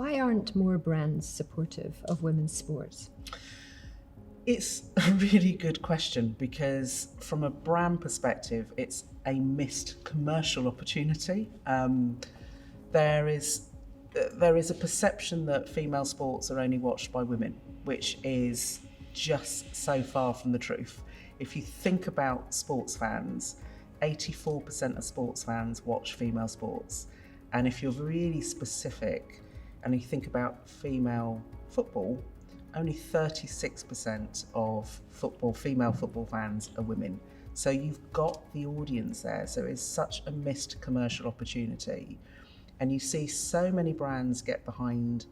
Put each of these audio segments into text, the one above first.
Why aren't more brands supportive of women's sports? It's a really good question, because from a brand perspective, it's a missed commercial opportunity. There is a perception that female sports are only watched by women, which is just so far from the truth. If you think about sports fans, 84% of sports fans watch female sports. And if you're really specific and you think about female football, only 36% of female football fans are women. So you've got the audience there. So it's such a missed commercial opportunity. And you see so many brands get behind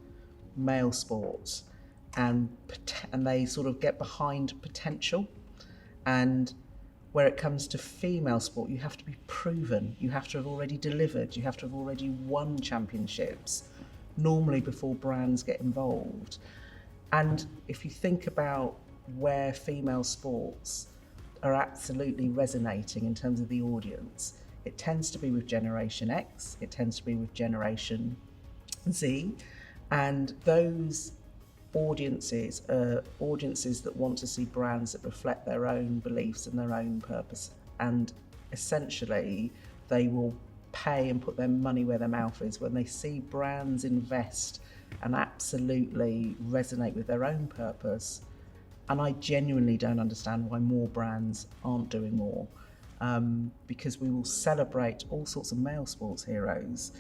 male sports and they sort of get behind potential. And where it comes to female sport, you have to be proven. You have to have already delivered. You have to have already won championships, normally before brands get involved. And if you think about where female sports are absolutely resonating in terms of the audience, it tends to be with Generation X, it tends to be with Generation Z, and those audiences are audiences that want to see brands that reflect their own beliefs and their own purpose. And essentially, they will pay and put their money where their mouth is when they see brands invest and absolutely resonate with their own purpose. And I genuinely don't understand why more brands aren't doing more, because we will celebrate all sorts of male sports heroes,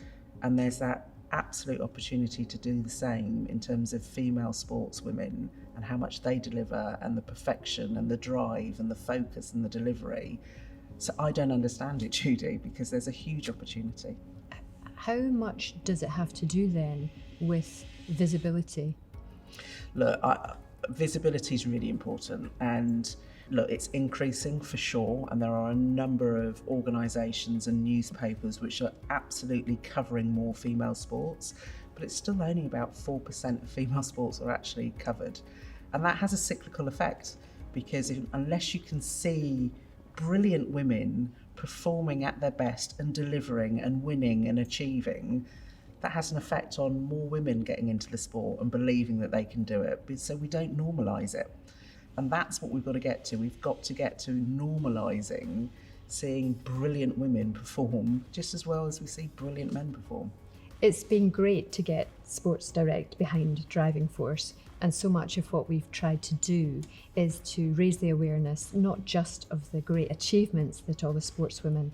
and there's that absolute opportunity to do the same in terms of female sportswomen and how much they deliver, and the perfection and the drive and the focus and the delivery. So I don't understand it, Judy, because there's a huge opportunity. How much does it have to do then with visibility? Look, visibility is really important, and look, it's increasing for sure, and there are a number of organisations and newspapers which are absolutely covering more female sports, but it's still only about 4% of female sports are actually covered. And that has a cyclical effect, because unless you can see brilliant women performing at their best and delivering and winning and achieving, that has an effect on more women getting into the sport and believing that they can do it. So we don't normalise it. And that's what we've got to get to. We've got to get to normalising seeing brilliant women perform just as well as we see brilliant men perform. It's been great to get Sports Direct behind Driving Force, and so much of what we've tried to do is to raise the awareness, not just of the great achievements that all the sportswomen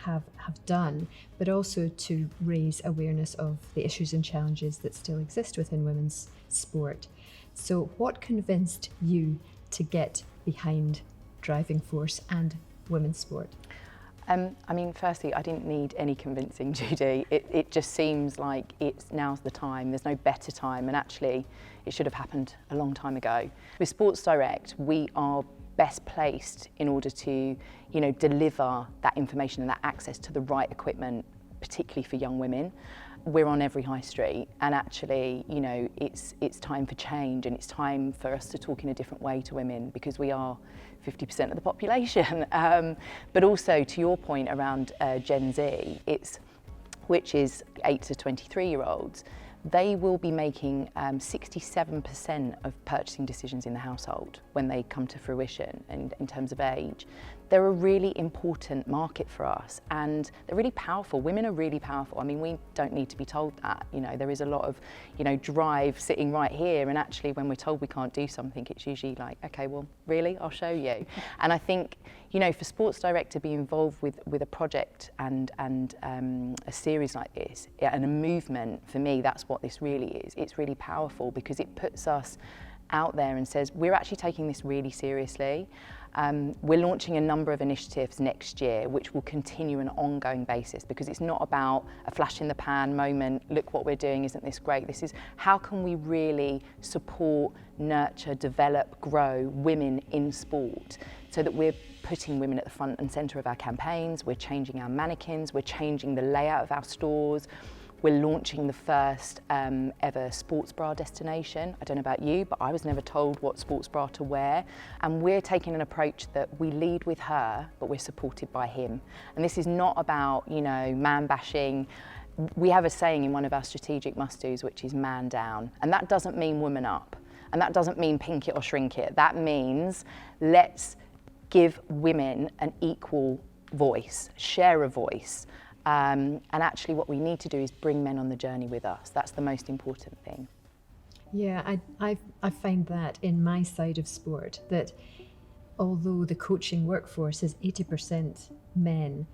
have done, but also to raise awareness of the issues and challenges that still exist within women's sport. So what convinced you to get behind Driving Force and women's sport? I mean, firstly, I didn't need any convincing, Judy. It just seems like now's the time. There's no better time, and actually it should have happened a long time ago. With Sports Direct, we are best placed in order to, deliver that information and that access to the right equipment, particularly for young women. We're on every high street, and actually, it's time for change, and it's time for us to talk in a different way to women, because we are 50% of the population. But also, to your point around Gen Z, which is 8 to 23-year-olds, they will be making 67% of purchasing decisions in the household when they come to fruition in terms of age. They're a really important market for us, and they're really powerful. Women are really powerful. I mean, we don't need to be told that. There is a lot of, drive sitting right here, and actually when we're told we can't do something, it's usually like, okay, well, really, I'll show you. And I think, for Sports Direct to be involved with a project and a series like this, and a movement, for me, that's what this really is. It's really powerful because it puts us out there and says, we're actually taking this really seriously. We're launching a number of initiatives next year which will continue on an ongoing basis, because it's not about a flash in the pan moment, look what we're doing, isn't this great? This is how can we really support, nurture, develop, grow women in sport, so that we're putting women at the front and centre of our campaigns, we're changing our mannequins, we're changing the layout of our stores. We're launching the first ever sports bra destination. I don't know about you, but I was never told what sports bra to wear. And we're taking an approach that we lead with her, but we're supported by him. And this is not about, man bashing. we have a saying in one of our strategic must-dos, which is man down. And that doesn't mean woman up. And that doesn't mean pink it or shrink it. That means let's give women an equal voice, share a voice. And actually what we need to do is bring men on the journey with us. That's the most important thing. Yeah, I find that in my side of sport, that although the coaching workforce is 80% men,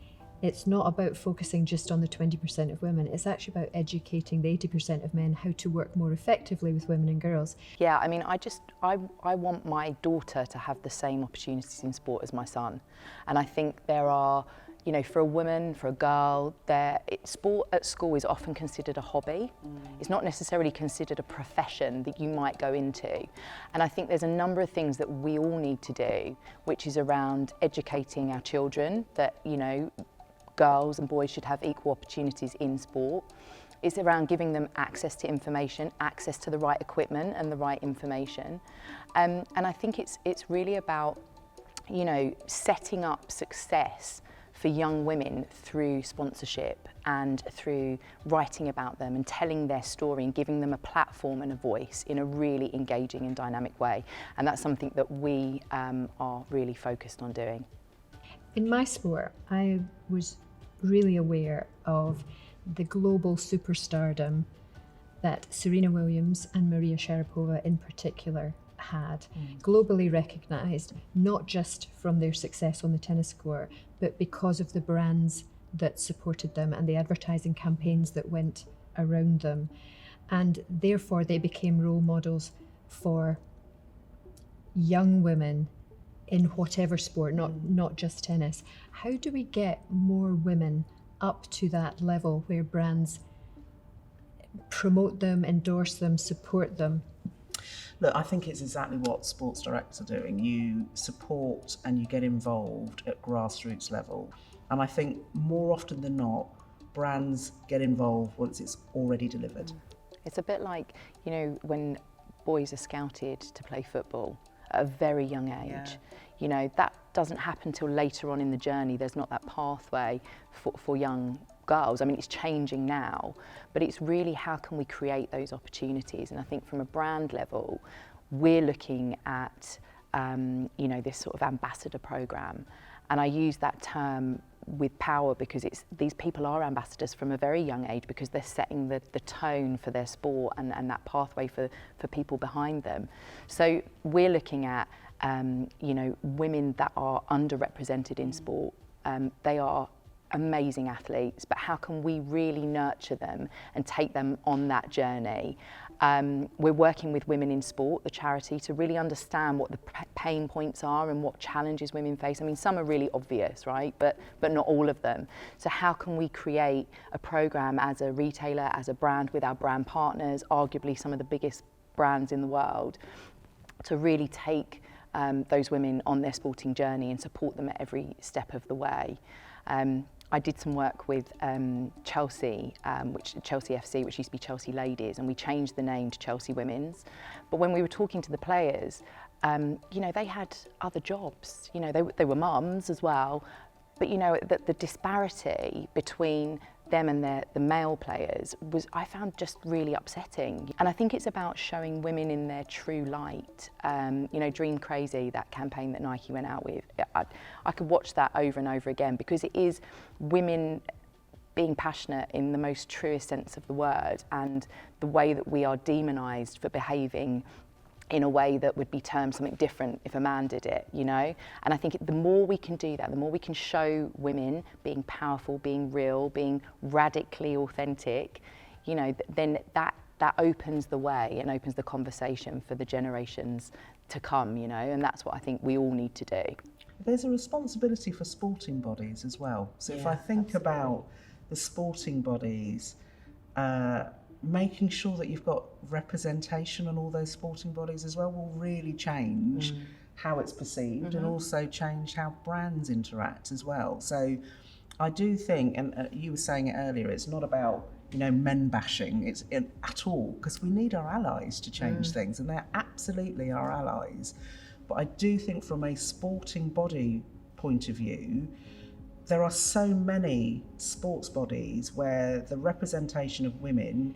it's not about focusing just on the 20% of women. It's actually about educating the 80% of men how to work more effectively with women and girls. Yeah, I mean, I want my daughter to have the same opportunities in sport as my son. And I think there are, you know, for a woman, for a girl, sport at school is often considered a hobby. It's not necessarily considered a profession that you might go into. And I think there's a number of things that we all need to do, which is around educating our children that, you know, girls and boys should have equal opportunities in sport. It's around giving them access to information, access to the right equipment and the right information. And I think it's really about, you know, setting up success for young women through sponsorship and through writing about them and telling their story and giving them a platform and a voice in a really engaging and dynamic way. And that's something that we are really focused on doing. In my sport, I was really aware of the global superstardom that Serena Williams and Maria Sharapova in particular had, globally recognised, not just from their success on the tennis court, but because of the brands that supported them and the advertising campaigns that went around them. And therefore they became role models for young women in whatever sport, not just tennis. How do we get more women up to that level where brands promote them, endorse them, support them? Look, I think it's exactly what Sports Direct are doing. You support and you get involved at grassroots level. And I think more often than not, brands get involved once it's already delivered. It's a bit like, you know, when boys are scouted to play football at a very young age. Yeah. You know, that doesn't happen till later on in the journey. There's not that pathway for young girls. I mean, it's changing now, but it's really how can we create those opportunities? And I think from a brand level, we're looking at, you know, this sort of ambassador program. And I use that term with power because these people are ambassadors from a very young age because they're setting the tone for their sport and that pathway for people behind them. So we're looking at, you know, women that are underrepresented in sport. They are amazing athletes, but how can we really nurture them and take them on that journey? We're working with Women in Sport, the charity, to really understand what the pain points are and what challenges women face. I mean, some are really obvious, right? But not all of them. So how can we create a program as a retailer, as a brand, with our brand partners, arguably some of the biggest brands in the world, to really take those women on their sporting journey and support them at every step of the way. I did some work with Chelsea FC, which used to be Chelsea Ladies, and we changed the name to Chelsea Women's. But when we were talking to the players, you know, they had other jobs. You know, they were mums as well. But you know, the disparity between them and the male players I found just really upsetting. And I think it's about showing women in their true light. You know, Dream Crazy, that campaign that Nike went out with, I could watch that over and over again because it is women being passionate in the most truest sense of the word, and the way that we are demonised for behaving in a way that would be termed something different if a man did it, you know? And I think the more we can do that, the more we can show women being powerful, being real, being radically authentic, you know, then that opens the way and opens the conversation for the generations to come, you know? And that's what I think we all need to do. There's a responsibility for sporting bodies as well. So if I think about the sporting bodies, making sure that you've got representation on all those sporting bodies as well will really change how it's perceived and also change how brands interact as well. So I do think, and you were saying it earlier, it's not about, you know, men bashing at all, because we need our allies to change things, and they're absolutely our allies. But I do think from a sporting body point of view, there are so many sports bodies where the representation of women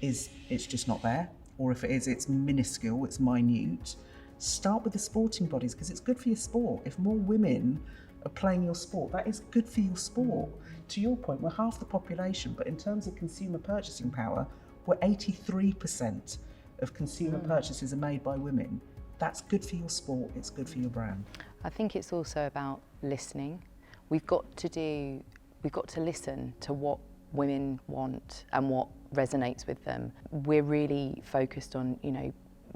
it's just not there, or if it is, it's minuscule, it's minute. Start with the sporting bodies, because it's good for your sport. If more women are playing your sport, that is good for your sport. To your point, we're half the population, but in terms of consumer purchasing power, we're 83% of consumer purchases are made by women. That's good for your sport, it's good for your brand. I think it's also about listening. We've got to listen to what women want and what resonates with them. We're really focused on,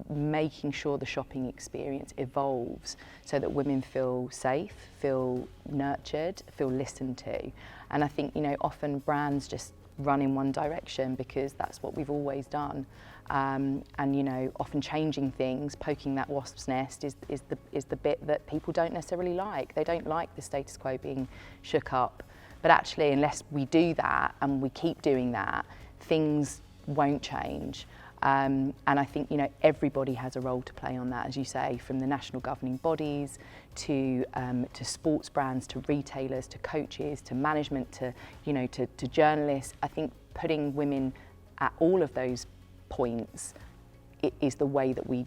making sure the shopping experience evolves so that women feel safe, feel nurtured, feel listened to. And I think, often brands just run in one direction because that's what we've always done. And often changing things, poking that wasp's nest is the bit that people don't necessarily like. They don't like the status quo being shook up. But actually, unless we do that and we keep doing that, things won't change. And I think, everybody has a role to play on that, as you say, from the national governing bodies to sports brands, to retailers, to coaches, to management, to journalists. I think putting women at all of those points is the way that we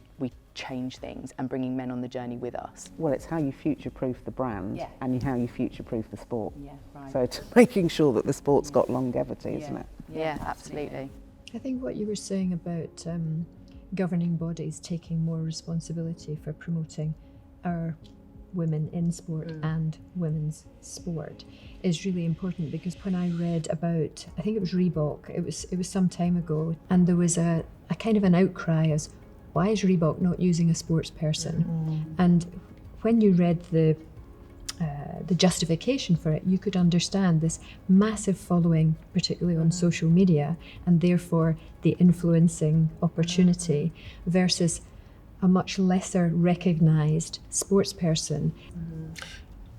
change things, and bringing men on the journey with us. Well, it's how you future-proof the brand, Yeah. and how you future-proof the sport. Yeah, right. So making sure that the sport's got longevity, isn't it? Yeah, absolutely. I think what you were saying about governing bodies taking more responsibility for promoting our women in sport and women's sport is really important, because when I read about, I think it was Reebok, it was some time ago, and there was a kind of an outcry as, why is Reebok not using a sports person? And when you read the justification for it, you could understand this massive following, particularly on social media, and therefore the influencing opportunity versus a much lesser recognised sports person.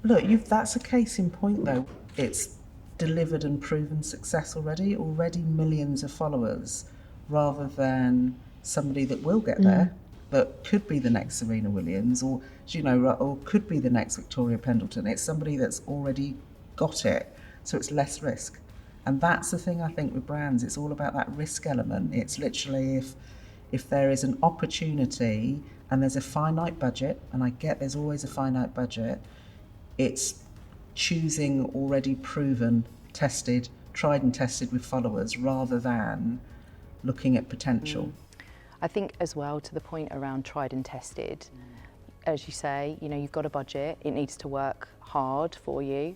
Look, that's a case in point though. It's delivered and proven success already millions of followers, rather than somebody that will get there, that could be the next Serena Williams, or could be the next Victoria Pendleton. It's somebody that's already got it, so it's less risk. And that's the thing I think with brands, it's all about that risk element. It's literally if there is an opportunity and there's a finite budget, and I get there's always a finite budget, it's choosing already proven, tested, tried and tested with followers, rather than looking at potential. I think as well, to the point around tried and tested, as you say, you've got a budget, it needs to work hard for you.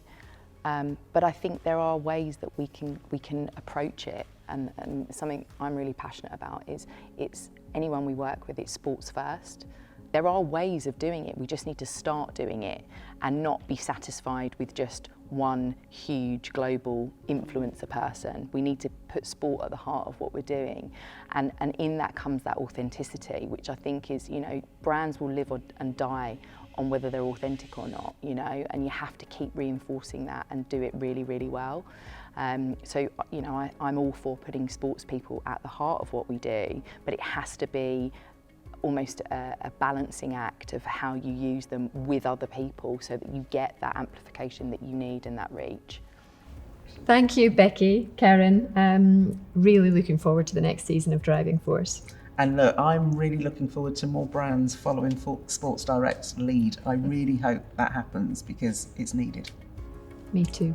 But I think there are ways that we can approach it, and something I'm really passionate about is it's anyone we work with, it's sports first. There are ways of doing it, we just need to start doing it and not be satisfied with just one huge global influencer person. We need to put sport at the heart of what we're doing, and in that comes that authenticity, which I think is, brands will live and die on whether they're authentic or not, and you have to keep reinforcing that and do it really, really well. So, I'm all for putting sports people at the heart of what we do, but it has to be almost a balancing act of how you use them with other people so that you get that amplification that you need and that reach. Thank you, Beckie, Karen. Really looking forward to the next season of Driving Force. And look, I'm really looking forward to more brands following Sports Direct's lead. I really hope that happens, because it's needed. Me too.